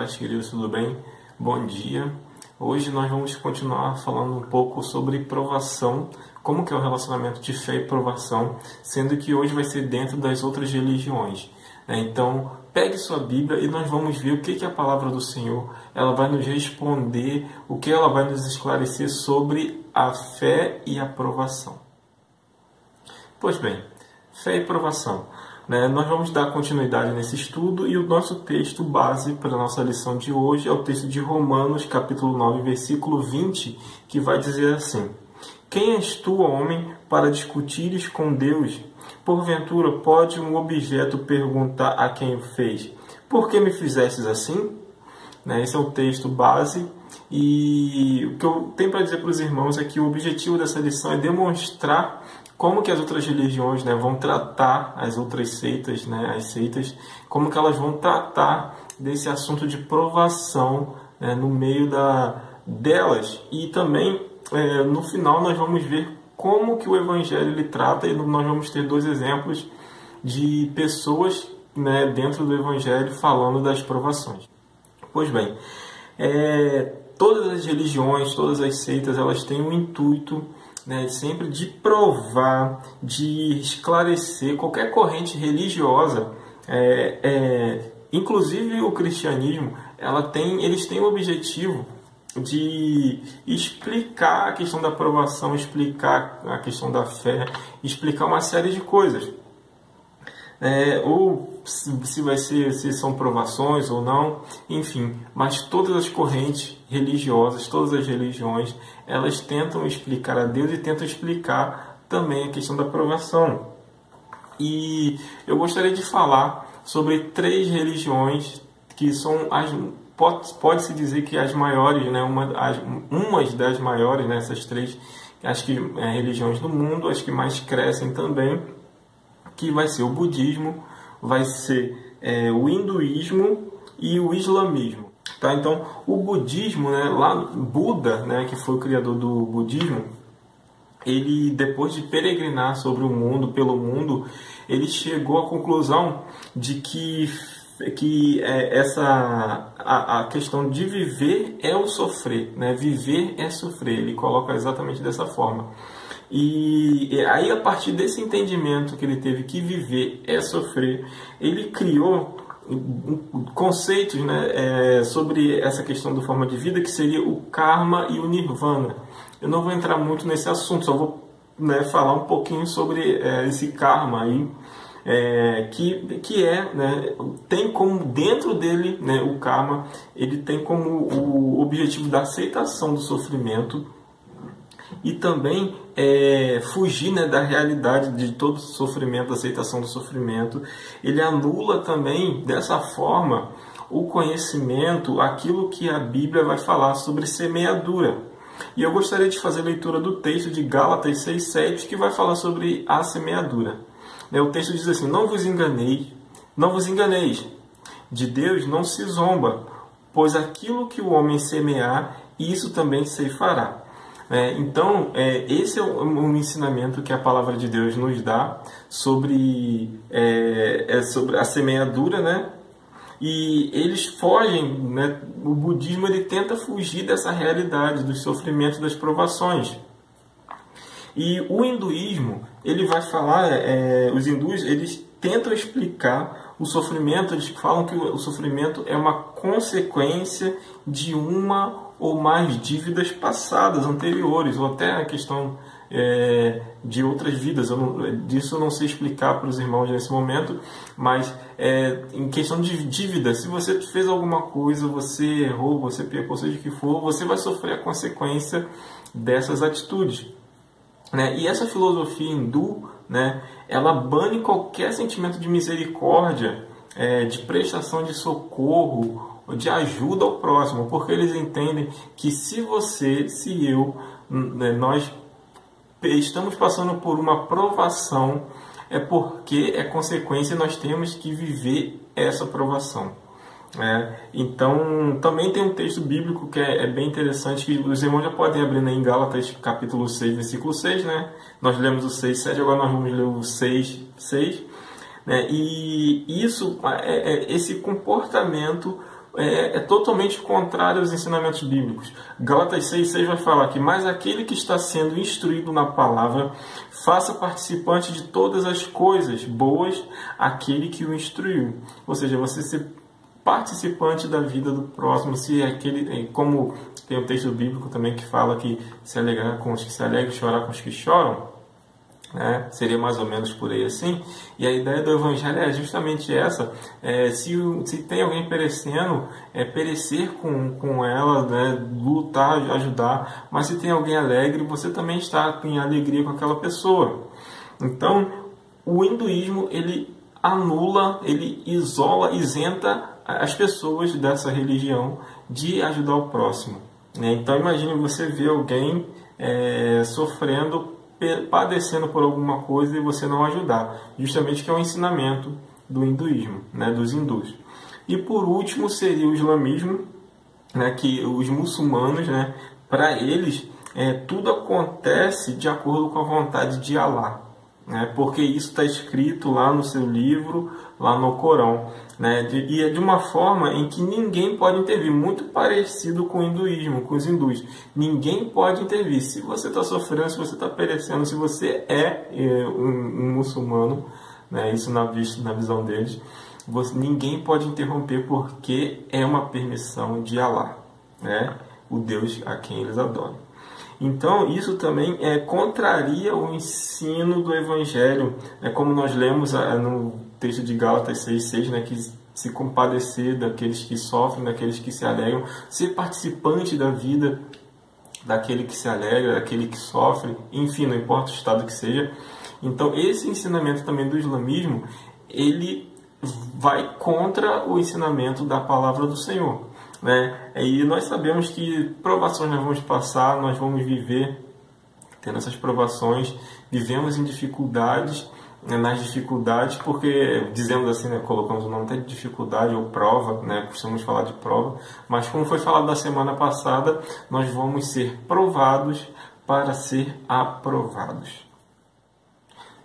paz, queridos, tudo bem? Bom dia. Hoje nós vamos continuar falando um pouco sobre provação, como que é o relacionamento de fé e provação, sendo que hoje vai ser dentro das outras religiões. Então, pegue sua Bíblia e nós vamos ver o que a palavra do Senhor ela vai nos responder, o que ela vai nos esclarecer sobre a fé e a provação. Pois bem, fé e provação. Nós vamos dar continuidade nesse estudo e o nosso texto base para a nossa lição de hoje é o texto de Romanos, capítulo 9, versículo 20, que vai dizer assim: Quem és tu, homem, para discutires com Deus? Porventura pode um objeto perguntar a quem o fez: Por que me fizestes assim? Esse é o texto base. E o que eu tenho para dizer para os irmãos é que o objetivo dessa lição é demonstrar como que as outras religiões vão tratar as outras seitas, as seitas, como que elas vão tratar desse assunto de provação no meio delas. E também, no final, nós vamos ver como que o Evangelho ele trata, e nós vamos ter dois exemplos de pessoas dentro do Evangelho falando das provações. Pois bem, todas as religiões, todas as seitas, elas têm um intuito sempre de provar, de esclarecer qualquer corrente religiosa, inclusive o cristianismo, eles têm o objetivo de explicar a questão da provação, explicar a questão da fé, explicar uma série de coisas. Ou se são provações ou não, enfim, mas todas as correntes religiosas, todas as religiões, elas tentam explicar a Deus e tentam explicar também a questão da provação. E eu gostaria de falar sobre três religiões que são pode-se dizer que as maiores, umas das maiores, essas três, acho que religiões do mundo, as que mais crescem também, que vai ser o budismo, vai ser o hinduísmo e o islamismo. Tá? Então, o budismo, Buda, que foi o criador do budismo, ele, depois de peregrinar sobre o mundo, pelo mundo, ele chegou à conclusão de que a questão de viver é o sofrer, viver é sofrer. Ele coloca exatamente dessa forma. E aí, a partir desse entendimento que ele teve que viver é sofrer, ele criou conceitos sobre essa questão da forma de vida, que seria o karma e o nirvana. Eu não vou entrar muito nesse assunto, só vou falar um pouquinho sobre esse karma aí, tem como dentro dele, o karma, ele tem como o objetivo da aceitação do sofrimento e também fugir da realidade de todo sofrimento, aceitação do sofrimento. Ele anula também, dessa forma, o conhecimento, aquilo que a Bíblia vai falar sobre semeadura. E eu gostaria de fazer a leitura do texto de Gálatas 6:7, que vai falar sobre a semeadura. O texto diz assim: Não vos enganeis, de Deus não se zomba, pois aquilo que o homem semear, isso também ceifará. Então, esse é um ensinamento que a palavra de Deus nos dá sobre a semeadura, e eles fogem, o budismo ele tenta fugir dessa realidade, dos sofrimentos, das provações. E o hinduísmo, ele vai falar, os hindus, eles tentam explicar o sofrimento, eles falam que o sofrimento é uma consequência de uma ou mais dívidas passadas, anteriores, ou até a questão de outras vidas. Disso eu não sei explicar para os irmãos nesse momento, mas em questão de dívida, se você fez alguma coisa, você errou, você pecou, seja o que for, você vai sofrer a consequência dessas atitudes. E essa filosofia hindu, ela bane qualquer sentimento de misericórdia, de prestação de socorro, de ajuda ao próximo, porque eles entendem que se eu, nós estamos passando por uma provação, é porque é consequência e nós temos que viver essa provação. Então, também tem um texto bíblico que é bem interessante, que os irmãos já podem abrir em Gálatas capítulo 6, versículo 6, Nós lemos o 6, 7, agora nós vamos ler o 6, 6. E isso, esse comportamento é totalmente contrário aos ensinamentos bíblicos. Gálatas 6,6 vai falar que mas aquele que está sendo instruído na palavra, faça participante de todas as coisas boas aquele que o instruiu. Ou seja, você ser participante da vida do próximo, se aquele, como tem um texto bíblico também que fala que se alegrar com os que se alegram, chorar com os que choram, né? Seria mais ou menos por aí assim. E a ideia do Evangelho é justamente essa: se tem alguém perecendo, perecer com ela, né? Lutar, ajudar. Mas se tem alguém alegre, você também está em alegria com aquela pessoa. Então, o hinduísmo, ele anula, ele isola, isenta as pessoas dessa religião de ajudar o próximo, né? Então, imagine você ver alguém sofrendo, padecendo por alguma coisa e você não ajudar. Justamente que é o ensinamento do hinduísmo, né, dos hindus. E por último seria o islamismo, né, que os muçulmanos, né, para eles, tudo acontece de acordo com a vontade de Alá, né, porque isso está escrito lá no seu livro, lá no Corão, né, e é de uma forma em que ninguém pode intervir, muito parecido com o hinduísmo, com os hindus. Ninguém pode intervir. Se você está sofrendo, se você está perecendo, se você é um muçulmano, né, isso na visão deles, ninguém pode interromper, porque é uma permissão de Alá, né, o Deus a quem eles adoram. Então, isso também contraria o ensino do Evangelho, como nós lemos no texto de Gálatas 6,6, né, que se compadecer daqueles que sofrem, daqueles que se alegram, ser participante da vida daquele que se alegra, daquele que sofre, enfim, não importa o estado que seja. Então, esse ensinamento também do islamismo, ele vai contra o ensinamento da palavra do Senhor, né? E nós sabemos que provações nós vamos passar, nós vamos viver tendo essas provações, vivemos em dificuldades, né, nas dificuldades, porque dizemos assim, né, colocamos o nome até de dificuldade ou prova, né, costumamos falar de prova, mas como foi falado na semana passada, nós vamos ser provados para ser aprovados.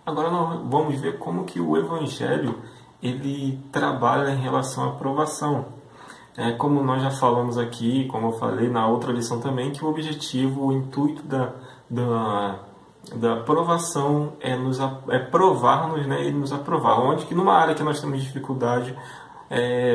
Agora nós vamos ver como que o Evangelho ele trabalha em relação à aprovação. Como nós já falamos aqui, como eu falei na outra lição também, que o objetivo, o intuito da aprovação é provar-nos, né, e nos aprovar. Onde que numa área que nós temos dificuldade,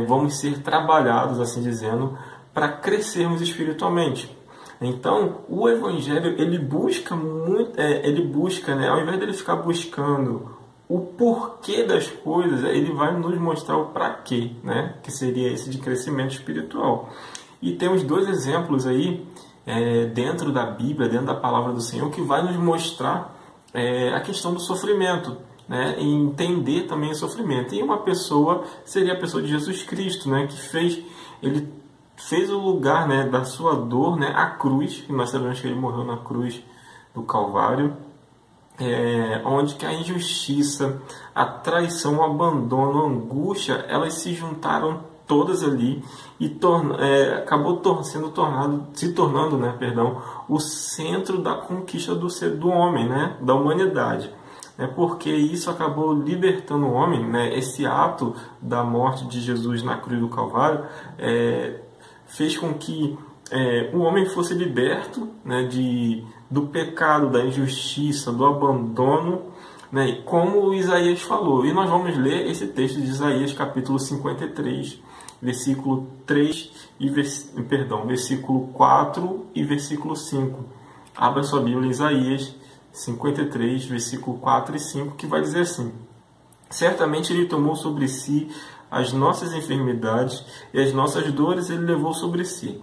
vamos ser trabalhados, assim dizendo, para crescermos espiritualmente. Então, o Evangelho, ele busca muito, né, ao invés dele ficar buscando o porquê das coisas, ele vai nos mostrar o para quê, né? Que seria esse de crescimento espiritual. E temos dois exemplos aí dentro da Bíblia, dentro da palavra do Senhor, que vai nos mostrar a questão do sofrimento, né? E entender também o sofrimento. E uma pessoa seria a pessoa de Jesus Cristo, né? Ele fez o lugar, né, da sua dor, né, a cruz, e nós sabemos que ele morreu na cruz do Calvário, onde que a injustiça, a traição, o abandono, a angústia, elas se juntaram todas ali e acabou se tornando, né, o centro da conquista do homem, né, da humanidade. Porque isso acabou libertando o homem, né, esse ato da morte de Jesus na cruz do Calvário fez com que o homem fosse liberto, né, do pecado, da injustiça, do abandono, né, como Isaías falou. E nós vamos ler esse texto de Isaías, capítulo 53, versículo 3 versículo 4 e versículo 5. Abra sua Bíblia em Isaías 53, versículo 4 e 5, que vai dizer assim: certamente ele tomou sobre si as nossas enfermidades e as nossas dores ele levou sobre si.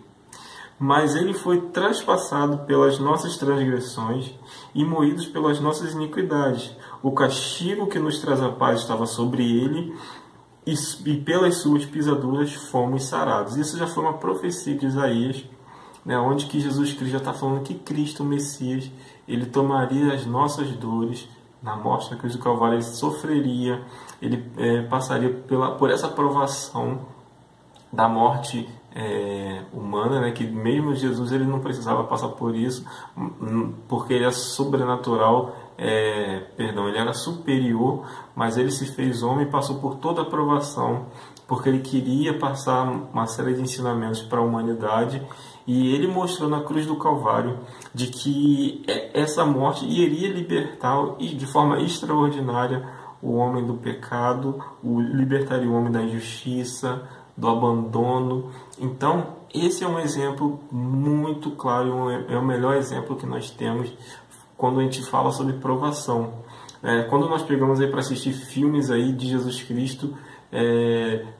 Mas ele foi traspassado pelas nossas transgressões e moído pelas nossas iniquidades. O castigo que nos traz a paz estava sobre ele, e pelas suas pisaduras fomos sarados. Isso já foi uma profecia de Isaías, né, onde que Jesus Cristo já está falando que Cristo, o Messias, ele tomaria as nossas dores na morte da cruz do Calvário, ele sofreria, ele passaria por essa provação da morte humana, né, que mesmo Jesus ele não precisava passar por isso, porque ele é sobrenatural, ele era superior, mas ele se fez homem e passou por toda a provação porque ele queria passar uma série de ensinamentos para a humanidade, e ele mostrou na cruz do Calvário de que essa morte iria libertar e de forma extraordinária o homem do pecado, libertaria o homem da injustiça, do abandono. Então, esse é um exemplo muito claro, é o melhor exemplo que nós temos quando a gente fala sobre provação. Quando nós pegamos aí para assistir filmes aí de Jesus Cristo,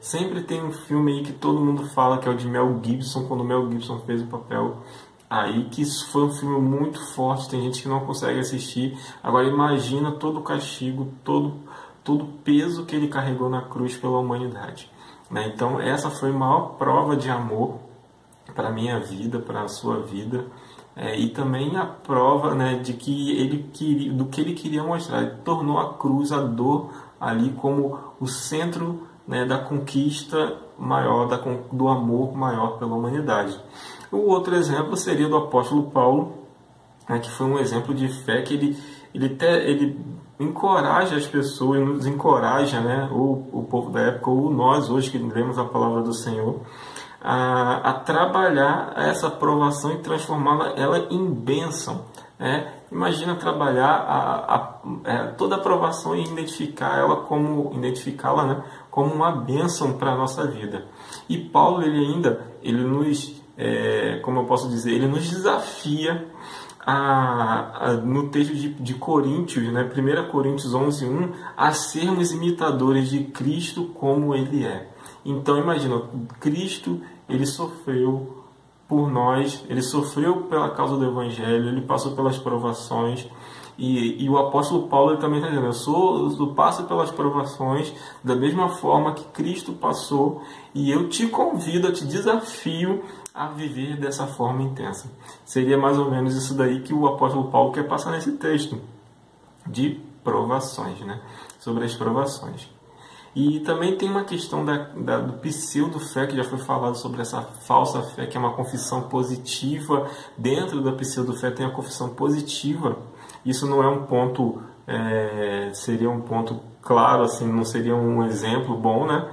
sempre tem um filme aí que todo mundo fala que é o de Mel Gibson, quando o Mel Gibson fez o papel aí, que isso foi um filme muito forte, tem gente que não consegue assistir. Agora imagina todo o castigo, todo o peso que ele carregou na cruz pela humanidade, né? Então essa foi a maior prova de amor para a minha vida, para a sua vida, e também a prova, né, de que do que ele queria mostrar. Ele tornou a cruz, a dor ali, como o centro, né, da conquista maior, do amor maior pela humanidade. O outro exemplo seria do apóstolo Paulo, né, que foi um exemplo de fé que ele encoraja as pessoas, nos encoraja, né, o povo da época, ou nós hoje que lemos a palavra do Senhor, a trabalhar essa provação e transformá-la ela em bênção. Imagina trabalhar toda a provação e identificá-la, né, como uma bênção para a nossa vida. E Paulo, ele nos, como eu posso dizer, ele nos desafia no texto de Coríntios, né, 1 Coríntios 11:1, a sermos imitadores de Cristo como Ele é. Então imagina, Cristo, ele sofreu por nós, ele sofreu pela causa do Evangelho, ele passou pelas provações, e o apóstolo Paulo ele também está dizendo, eu passo pelas provações da mesma forma que Cristo passou, e eu te convido, eu te desafio a viver dessa forma intensa. Seria mais ou menos isso daí que o apóstolo Paulo quer passar nesse texto, de provações, né? Sobre as provações. E também tem uma questão do pseudo-fé, que já foi falado sobre essa falsa fé, que é uma confissão positiva. Dentro da pseudo-fé tem a confissão positiva. Isso não é um ponto, seria um ponto claro, assim, não seria um exemplo bom, né?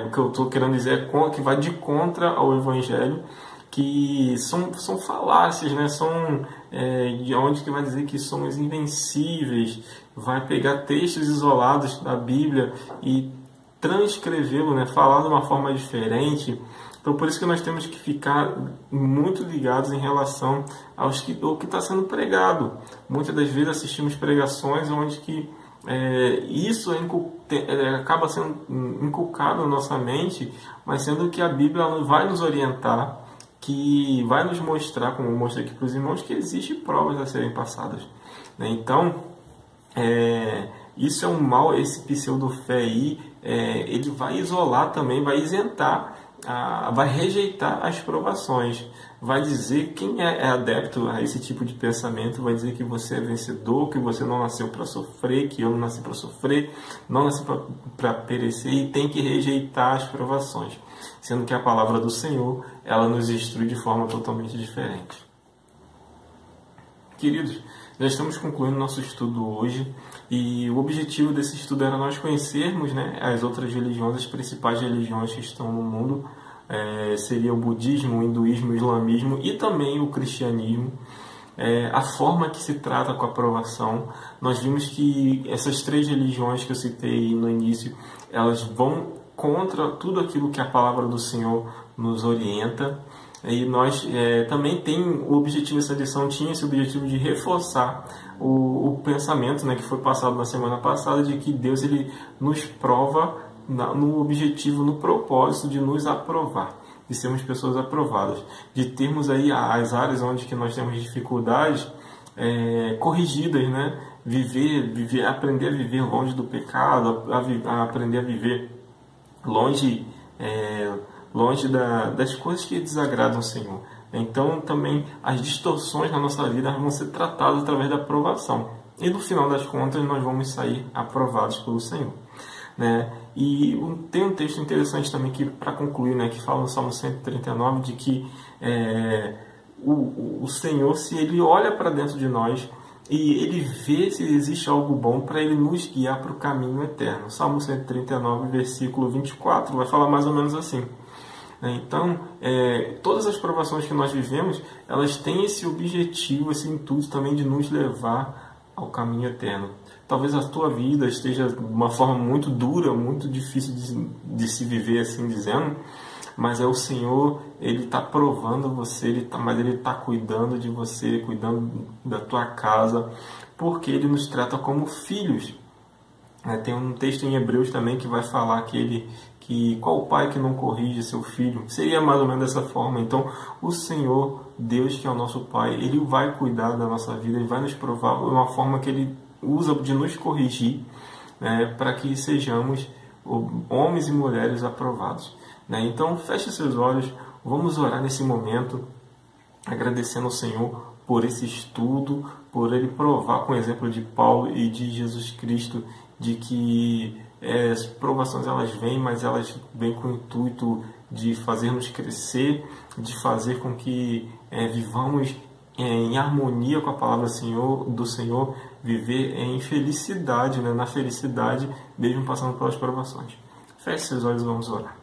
O que eu estou querendo dizer é que vai de contra ao Evangelho, que são falácias, né? São de onde que vai dizer que somos invencíveis, vai pegar textos isolados da Bíblia e transcrevê-lo, né? Falar de uma forma diferente. Então, por isso que nós temos que ficar muito ligados em relação ao que está sendo pregado. Muitas das vezes assistimos pregações onde que isso acaba sendo inculcado na nossa mente, mas sendo que a Bíblia vai nos orientar, que vai nos mostrar, como eu mostrei aqui para os irmãos, que existem provas a serem passadas, né? Então, isso é um mal, esse pseudo-fé aí, ele vai isolar também, vai isentar, vai rejeitar as provações, vai dizer, quem é adepto a esse tipo de pensamento, vai dizer que você é vencedor, que você não nasceu para sofrer, que eu não nasci para sofrer, não nasci para perecer, e tem que rejeitar as provações, sendo que a palavra do Senhor, ela nos instrui de forma totalmente diferente. Queridos, já estamos concluindo nosso estudo hoje, e o objetivo desse estudo era nós conhecermos, né, as outras religiões, as principais religiões que estão no mundo, seria o budismo, o hinduísmo, o islamismo e também o cristianismo, a forma que se trata com a provação. Nós vimos que essas três religiões que eu citei no início, elas vão contra tudo aquilo que a palavra do Senhor nos orienta. E nós também tem o objetivo, essa lição tinha esse objetivo de reforçar o pensamento, né, que foi passado na semana passada, de que Deus ele nos prova no objetivo, no propósito de nos aprovar, de sermos pessoas aprovadas, de termos aí as áreas onde que nós temos dificuldades corrigidas, né? Aprender a viver longe do pecado, a aprender a viver longe das coisas que desagradam o Senhor. Então também as distorções na nossa vida vão ser tratadas através da aprovação, e no final das contas nós vamos sair aprovados pelo Senhor, né? E tem um texto interessante também, que para concluir, né, que fala no Salmo 139 de que o Senhor, se Ele olha para dentro de nós, e ele vê se existe algo bom para ele nos guiar para o caminho eterno. Salmo 139, versículo 24, vai falar mais ou menos assim. Então, todas as provações que nós vivemos, elas têm esse objetivo, esse intuito também de nos levar ao caminho eterno. Talvez a tua vida esteja de uma forma muito dura, muito difícil de se viver, assim dizendo, mas o Senhor, Ele está provando você, mas Ele está cuidando de você, cuidando da tua casa, porque Ele nos trata como filhos. Tem um texto em Hebreus também que vai falar que qual pai que não corrige seu filho? Seria mais ou menos dessa forma. Então, o Senhor, Deus que é o nosso Pai, Ele vai cuidar da nossa vida, Ele vai nos provar de uma forma que Ele usa de nos corrigir, para que sejamos homens e mulheres aprovados. Então, feche seus olhos, vamos orar nesse momento, agradecendo ao Senhor por esse estudo, por Ele provar com o exemplo de Paulo e de Jesus Cristo, de que as provações elas vêm, mas elas vêm com o intuito de fazer-nos crescer, de fazer com que vivamos em harmonia com a palavra do Senhor, viver em felicidade, na felicidade, mesmo passando pelas provações. Feche seus olhos e vamos orar.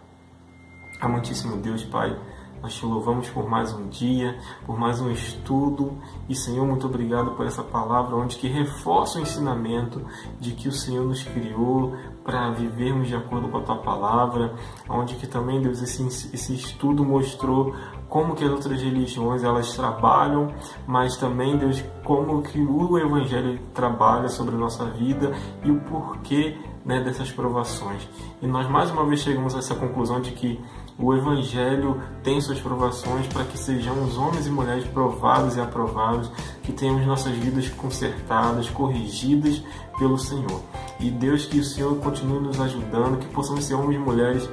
Amantíssimo Deus, Pai, nós te louvamos por mais um dia, por mais um estudo. E, Senhor, muito obrigado por essa palavra, onde que reforça o ensinamento de que o Senhor nos criou para vivermos de acordo com a Tua palavra, onde que também, Deus, esse estudo mostrou como que as outras religiões elas trabalham, mas também, Deus, como que o Evangelho trabalha sobre a nossa vida e o porquê dessas provações. E nós mais uma vez chegamos a essa conclusão de que o Evangelho tem suas provações para que sejamos homens e mulheres provados e aprovados, que tenhamos nossas vidas consertadas, corrigidas pelo Senhor. E Deus, que o Senhor continue nos ajudando, que possamos ser homens e mulheres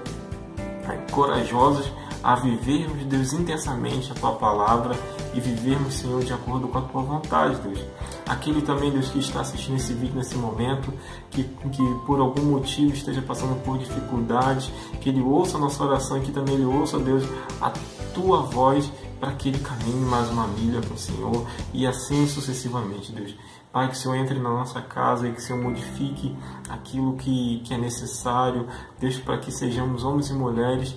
corajosos a vivermos, Deus, intensamente a Tua palavra e vivermos, Senhor, de acordo com a Tua vontade, Deus. Aquele também, Deus, que está assistindo esse vídeo nesse momento, que por algum motivo esteja passando por dificuldades, que ele ouça a nossa oração e que também ele ouça, Deus, a Tua voz para que ele caminhe mais uma milha com o Senhor e assim sucessivamente, Deus. Pai, que o Senhor entre na nossa casa e que o Senhor modifique aquilo que é necessário, Deus, para que sejamos homens e mulheres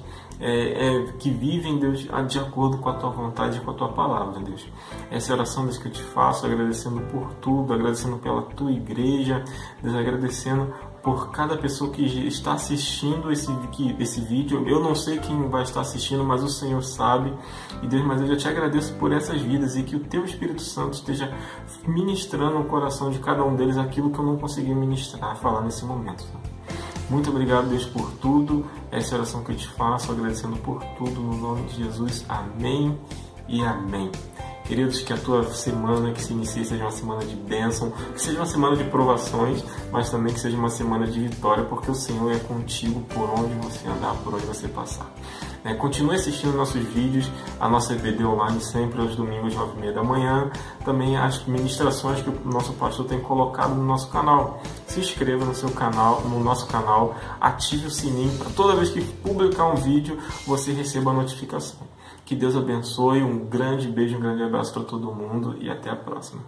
que vivem, Deus, de acordo com a Tua vontade e com a Tua palavra, Deus. Essa é a oração, Deus, que eu te faço, agradecendo por tudo, agradecendo pela Tua igreja, Deus, agradecendo por cada pessoa que está assistindo esse vídeo. Eu não sei quem vai estar assistindo, mas o Senhor sabe. E Deus, mas eu já te agradeço por essas vidas e que o Teu Espírito Santo esteja ministrando no coração de cada um deles aquilo que eu não consegui ministrar, falar nesse momento. Muito obrigado, Deus, por tudo. Essa é a oração que eu te faço, agradecendo por tudo, no nome de Jesus. Amém e amém. Queridos, que a tua semana que se inicia seja uma semana de bênção, que seja uma semana de provações, mas também que seja uma semana de vitória, porque o Senhor é contigo por onde você andar, por onde você passar. Continue assistindo nossos vídeos, a nossa EBD online sempre aos domingos, 9h30 da manhã. Também as ministrações que o nosso pastor tem colocado no nosso canal. Se inscreva no nosso canal, ative o sininho para toda vez que publicar um vídeo você receba a notificação. Que Deus abençoe, um grande beijo, um grande abraço para todo mundo e até a próxima.